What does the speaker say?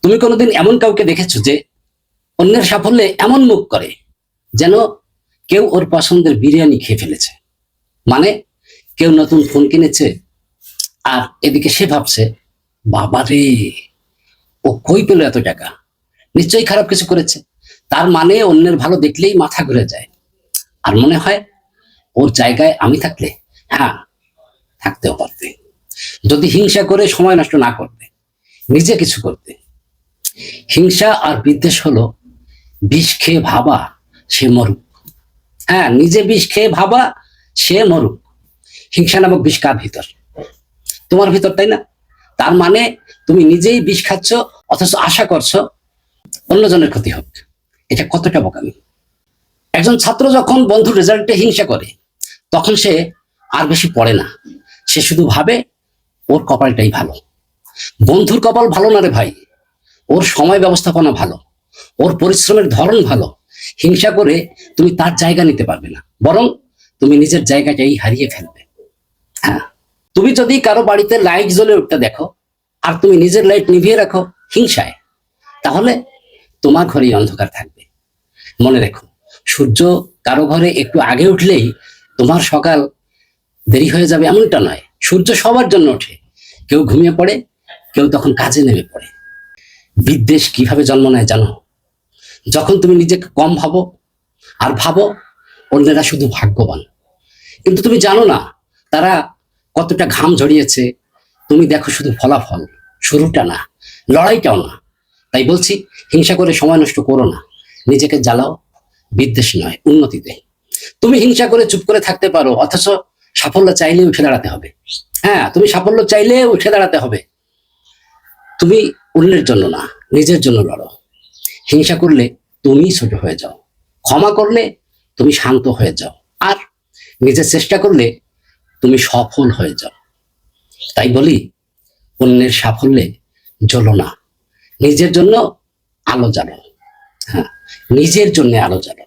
তুমি কোনোদিন এমন কাউকে দেখেছো যে অন্যের সাফল্যে এমন মুখ করে যেন কেউ ওর পছন্দের বিরিয়ানি খেয়ে ফেলেছে? মানে কেউ নতুন ফোন কিনেছে আর এদিকে সে ভাবছে, বাবা রে, ও কই পেল এত টাকা, নিশ্চয়ই খারাপ কিছু করেছে। তার মানে অন্যের ভালো দেখলেই মাথা ঘুরে যায়, আর মনে হয় ওর জায়গায় আমি থাকলে, হ্যাঁ, থাকতেও পারতে, যদি হিংসা করে সময় নষ্ট না করতে, নিজে কিছু করতে। হিংসা আর বিদ্বেষ হলো বিষ খেয়ে ভাবা সে মরুক। হ্যাঁ, নিজে বিষ খেয়ে ভাবা সে মরুক। হিংসা নামক বিষ কার ভিতর? তোমার ভিতর, তাই না? তার মানে তুমি নিজেই বিষ খাচ্ছ, অথচ আশা করছো অন্যজনের ক্ষতি হোক। এটা কতটা বোকামি! একজন ছাত্র যখন বন্ধুর রেজাল্টে হিংসা করে, তখন সে আর বেশি পড়ে না, সে শুধু ভাবে ওর কপালটাই ভালো। বন্ধুর কপাল ভালো না রে ভাই, ওর সময় ব্যবস্থাপনা ভালো, ওর পরিশ্রমের ধরন ভালো। হিংসা করে তুমি তার জায়গা নিতে পারবে না, বরং তুমি নিজের জায়গাটাই হারিয়ে ফেলবে। হ্যাঁ, তুমি যদি কারো বাড়িতে লাইট জ্বলে উঠতে দেখো আর তুমি নিজের লাইট নিভিয়ে রাখো হিংসায়, তাহলে তোমার ঘরেই অন্ধকার থাকবে। মনে রেখো, সূর্য কারো ঘরে একটু আগে উঠলেই তোমার সকাল দেরি হয়ে যাবে এমনটা নয়। সূর্য সবার জন্য ওঠে, কেউ ঘুমিয়ে পড়ে, কেউ তখন কাজে নেমে পড়ে। বিদ্বেষ কিভাবে জন্ম নেয় জানো? যখন তুমি নিজেকে কম ভাবো আর ভাবো অন্যেরা শুধু ভাগ্যবান, কিন্তু তুমি জানো না তারা কতটা ঘাম ঝরিয়েছে। তুমি দেখো শুধু ফলাফল, শুরুটা না, লড়াইটাও না। তাই বলছি, হিংসা করে সময় নষ্ট করো না, নিজেকে জ্বালাও, বিদ্বেষ নয়, উন্নতিতে। তুমি হিংসা করে চুপ করে থাকতে পারো, অথচ সাফল্য চাইলে উঠে দাঁড়াতে হবে। হ্যাঁ, তুমি সাফল্য চাইলে উঠে দাঁড়াতে হবে। তুমি অন্যের জন্য না, নিজের জন্য লড়ো। হিংসা করলে তুমি ছোট হয়ে যাও, ক্ষমা করলে তুমি শান্ত হয়ে যাও, আর নিজের চেষ্টা করলে তুমি সফল হয়ে যাও। তাই বলি, অন্যের সাফল্যে জ্বলো না, নিজের জন্য আলো জ্বালো। হ্যাঁ, নিজের জন্য আলো জ্বালো।